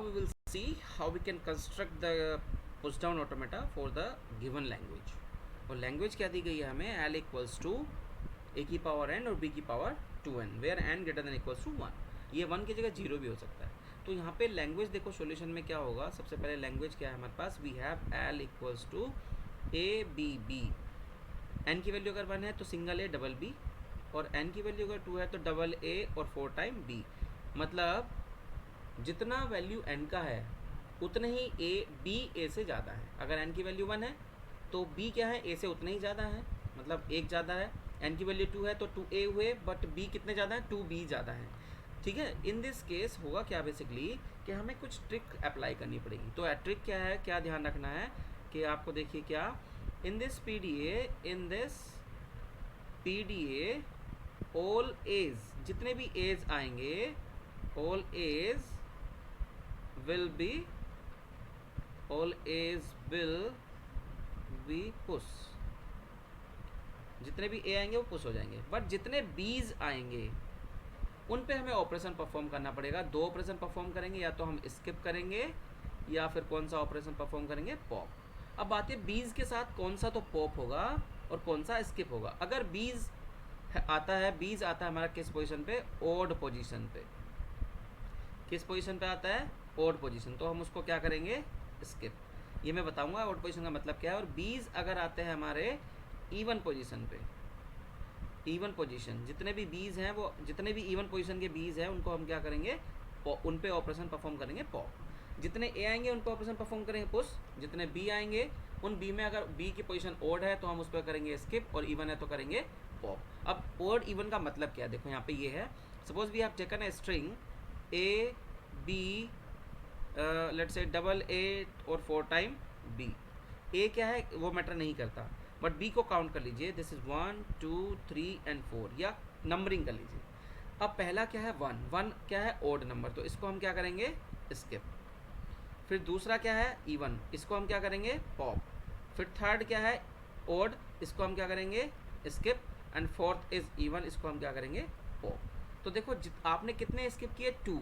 we will see how we can construct the push down automata for the given language. और language क्या दी गई है हमें, l इक्वल्स टू a की पावर n और b की power 2n, where n greater than equals to 1. ये 1 की जगह 0 भी हो सकता है. तो यहाँ पे लैंग्वेज देखो सोल्यूशन में क्या होगा. सबसे पहले लैंग्वेज क्या है हमारे पास, we have l equals to a b b. n की वैल्यू अगर 1 है तो सिंगल a डबल b, और n की वैल्यू अगर 2 है तो डबल a और 4 टाइम b. मतलब जितना वैल्यू n का है उतने ही b a से ज़्यादा है. अगर n की वैल्यू 1 है तो b क्या है, a से उतना ही ज़्यादा है, मतलब एक ज़्यादा है. n की वैल्यू 2 है तो 2a हुए, बट b कितने ज़्यादा है, 2b ज़्यादा है. ठीक है. इन दिस केस होगा क्या बेसिकली कि हमें कुछ ट्रिक अप्लाई करनी पड़ेगी. तो ट्रिक क्या है, क्या ध्यान रखना है कि आपको देखिए क्या, in this PDA all a's, जितने भी एज आएंगे, ऑल एज will be पुश. जितने भी ए आएंगे वो पुश हो जाएंगे, बट जितने बीज आएंगे उन पे हमें ऑपरेशन परफॉर्म करना पड़ेगा. 2 ऑपरेशन परफॉर्म करेंगे, या तो हम स्किप करेंगे या फिर कौन सा ऑपरेशन परफॉर्म करेंगे, पॉप. अब बात है बीज के साथ कौन सा तो पॉप होगा और कौन सा स्किप होगा. अगर बीज आता है हमारा किस पोजीशन पे, ओड पोजीशन पे. किस पोजीशन पे आता है, ओड पोजीशन, तो हम उसको क्या करेंगे, स्किप. ये मैं बताऊंगा ओड पोजीशन का मतलब क्या है. और बीज अगर आते हैं हमारे इवन पोजीशन पे, इवन पोजीशन, जितने भी बीज हैं वो, जितने भी इवन पोजीशन के बीज हैं उनको हम क्या करेंगे, उन पे ऑपरेशन परफॉर्म करेंगे पॉप. जितने ए आएंगे उन पर ऑपरेशन परफॉर्म करेंगे पुश. जितने बी आएंगे उन बी में अगर बी की पोजीशन ओड है तो हम उस पर करेंगे स्किप, और इवन है तो करेंगे पॉप. अब ओड इवन का मतलब क्या है, देखो यहाँ पे ये है. Suppose we have taken a string a b, let's say double a और 4 टाइम बी. ए क्या है वो मैटर नहीं करता, बट बी को काउंट कर लीजिए. दिस इज 1 2 3 एंड 4, या नंबरिंग कर लीजिए. अब पहला क्या है, 1 क्या है, ओड नंबर, तो इसको हम क्या करेंगे, स्किप. फिर दूसरा क्या है, इवन, इसको हम क्या करेंगे, पॉप. फिर थर्ड क्या है, ओड, इसको हम क्या करेंगे, skip. And fourth is even, इसको हम क्या करेंगे, पॉप. तो देखो आपने कितने स्किप किए, 2.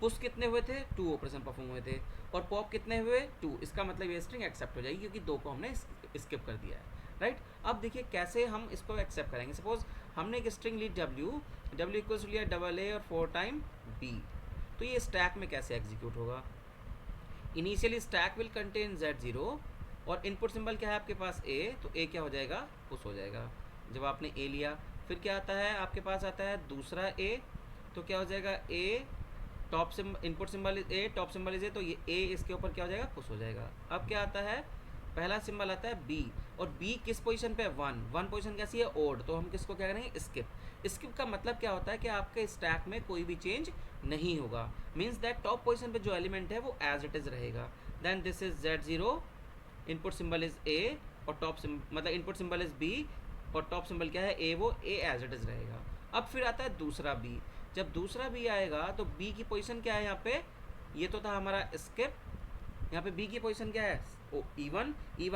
पुश कितने हुए थे, 2 ऑपरेशन परफॉर्म हुए थे. और पॉप कितने हुए, 2. इसका मतलब ये स्ट्रिंग एक्सेप्ट हो जाएगी क्योंकि 2 को हमने स्किप कर दिया है. राइट. अब देखिए कैसे हम इसको एक्सेप्ट करेंगे. सपोज हमने एक स्ट्रिंग ली डब्ल्यू इक्वल्स लिया डबल ए और 4 टाइम बी. तो ये स्टैक में कैसे एग्जीक्यूट होगा. Initially stack will contain z0, और इनपुट सिंबल क्या है आपके पास, a, तो a क्या हो जाएगा, पुश हो जाएगा. जब आपने a लिया, फिर क्या आता है आपके पास, आता है दूसरा a, तो क्या हो जाएगा, a top symbol, input symbol is A, top symbol is a, तो ये ए इसके ऊपर क्या हो जाएगा, पुश हो जाएगा. अब क्या आता है, पहला सिंबल आता है बी, और बी किस पोजीशन पे है, 1 पोजीशन कैसी है, ओड, तो हम किसको क्या करेंगे, स्किप. स्किप का मतलब क्या होता है कि आपके स्टैक में कोई भी चेंज नहीं होगा. मीन्स दैट टॉप पोजीशन पे जो एलिमेंट है वो एज इट इज रहेगा. Then this is z0, input symbol is ए, और टॉप मतलब इनपुट सिंबल इज बी, और टॉप सिंबल क्या है, ए, वो ए एज इट इज रहेगा. अब फिर आता है दूसरा बी. जब दूसरा बी आएगा तो बी की पोजीशन क्या है यहाँ पे, ये तो था हमारा स्किप. यहाँ पे बी की पोजीशन क्या है, ओ इवन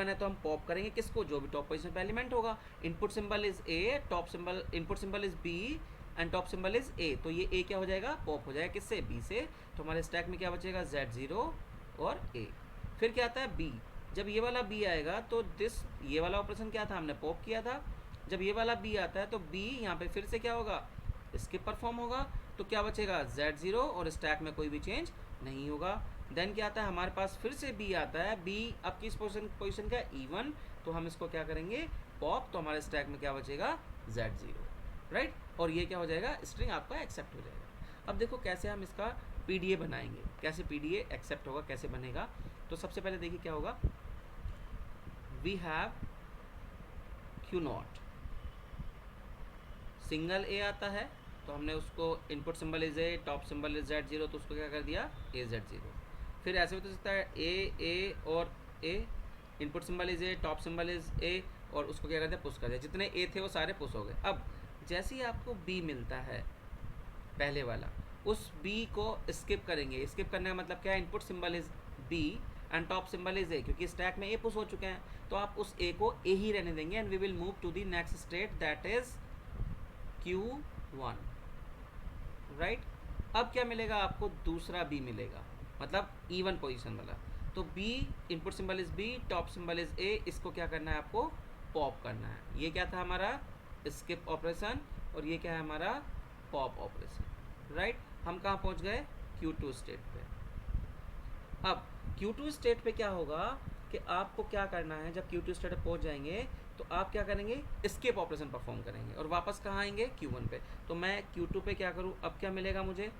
है, तो हम पॉप करेंगे किसको, जो भी टॉप पोजीशन पे एलिमेंट होगा. Input symbol is A, top symbol, input symbol is b and top symbol is a, तो ये ए क्या हो जाएगा, पॉप हो जाएगा किससे, बी से. तो हमारे स्टैक में क्या बचेगा, z0 और ए. फिर क्या आता है बी. जब ये वाला बी आएगा तो ये वाला ऑपरेशन क्या था, हमने पॉप किया था. जब ये वाला बी आता है तो बी यहाँ पे फिर से क्या होगा, स्किप परफॉर्म होगा. तो क्या बचेगा, z0, और स्टैक में कोई भी चेंज नहीं होगा. देन क्या आता है हमारे पास, फिर से b आता है. b अब किस पोजीशन का, इवन, तो हम इसको क्या करेंगे, पॉप. तो हमारे स्टैक में क्या बचेगा, z0. राइट. और ये क्या हो जाएगा, स्ट्रिंग आपका एक्सेप्ट हो जाएगा. अब देखो कैसे हम इसका पीडीए बनाएंगे, कैसे पीडीए एक्सेप्ट होगा, कैसे बनेगा. तो सबसे पहले देखिए क्या होगा, वी हैव q0, सिंगल ए आता है, तो हमने उसको input symbol is A, top symbol is z0, तो उसको क्या कर दिया, ए z0. फिर ऐसे भी तो सकता है ए और A, input symbol is A, top symbol is ए, और उसको क्या कर दिया, पुश कर दिया. जितने ए थे वो सारे पुश हो गए. अब जैसे ही आपको बी मिलता है पहले वाला, उस बी को स्किप करेंगे. स्किप करने का मतलब क्या है, input symbol is b and top symbol is a, क्योंकि स्टैक में ए पुश हो चुके हैं, तो आप उस ए को ए ही रहने देंगे. And we will move to the next state, that is Q1. Right. अब क्या मिलेगा आपको, दूसरा बी मिलेगा. मतलब इवन पोजीशन वाला। तो b, input symbol is b, top symbol is a, इसको क्या करना है आपको, पॉप करना है। ये क्या था हमारा स्किप ऑपरेशन, और ये क्या है हमारा पॉप ऑपरेशन, राइट। हम कहाँ पहुँच गए, Q2 स्टेट पे। अब Q2 स्टेट पे क्या होगा कि आपको क्या करना है, जब Q2 स्टेट पे पहुंच जाएंगे तो आप क्या करेंगे, एस्केप ऑपरेशन परफॉर्म करेंगे और वापस कहाँ आएंगे, Q1 पे। तो मैं Q2 पे क्या करूँ, अब क्या मिलेगा मुझे,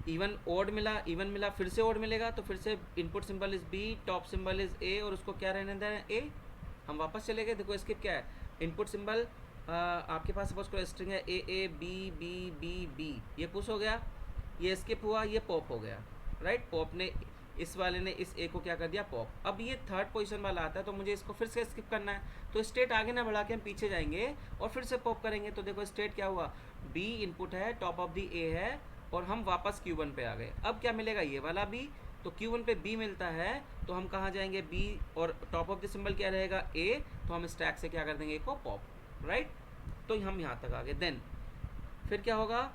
इवन ओड मिला, इवन मिला, फिर से ओड मिलेगा, तो फिर से input symbol is b, top symbol is ए, और उसको क्या रहने देना है, ए। हम वापस चले गए, देखो एस्केप क्या है, इनपुट सिंबल आपके पास सपोज कोई स्ट्रिंग है A A B B B B, ये पुश हो गया, ये स्किप हुआ, ये पॉप हो गया, राइट। पॉप ने, इस वाले ने इस ए को क्या कर दिया, पॉप। अब ये थर्ड पोजीशन वाला आता है तो मुझे इसको फिर से स्किप करना है, तो स्टेट आगे ना बढ़ा के हम पीछे जाएंगे और फिर से पॉप करेंगे। तो देखो स्टेट क्या हुआ, बी इनपुट है, टॉप ऑफ द ए है, और हम वापस Q1 पे आ गए। अब क्या मिलेगा, ये वाला बी, तो Q1 पे बी मिलता है, तो हम कहाँ जाएंगे, बी, और टॉप ऑफ द सिंबल क्या रहेगा, ए, तो हम स्टैक से क्या कर देंगे, ए को पॉप, राइट। तो हम यहाँ तक आ गए। देन फिर क्या होगा,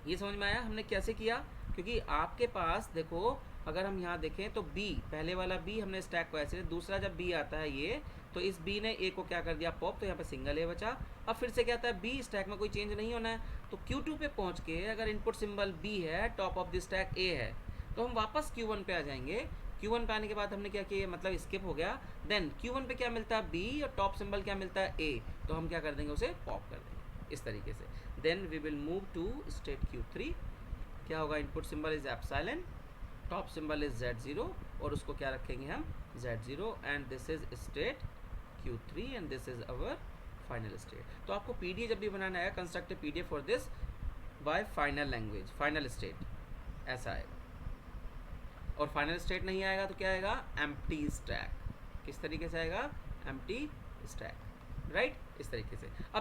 ये समझ में आया हमने कैसे किया, क्योंकि आपके पास देखो अगर हम यहाँ देखें तो बी, पहले वाला बी हमने स्टैक को ऐसे, दूसरा जब बी आता है ये, तो इस बी ने ए को क्या कर दिया, पॉप, तो यहाँ पे सिंगल ए बचा। अब फिर से क्या आता है, बी, स्टैक में कोई चेंज नहीं होना है, तो Q2 पे पहुँच के अगर इनपुट सिंबल बी है, टॉप ऑफ द स्टैक ए है, तो हम वापस Q1 पे आ जाएंगे। Q1 पे आने के बाद हमने क्या किया, मतलब स्किप हो गया। देन Q1 पे क्या मिलता है, बी, और टॉप सिंबल क्या मिलता है, ए, तो हम क्या कर देंगे, उसे पॉप कर देंगे इस तरीके से। Then we will move to state Q3। क्या होगा, input symbol is epsilon, top symbol is Z0, और उसको क्या रखेंगे हम, Z0, and this is state Q3 and this is our final state. तो आपको पीडीए जब भी बनाना है, construct PDA for this by final language, final state ऐसा आएगा। और फाइनल स्टेट नहीं आएगा तो क्या आएगा, एम्प्टी स्टैक। किस तरीके से आएगा, एम्प्टी स्टैक, राइट, इस तरीके से। अब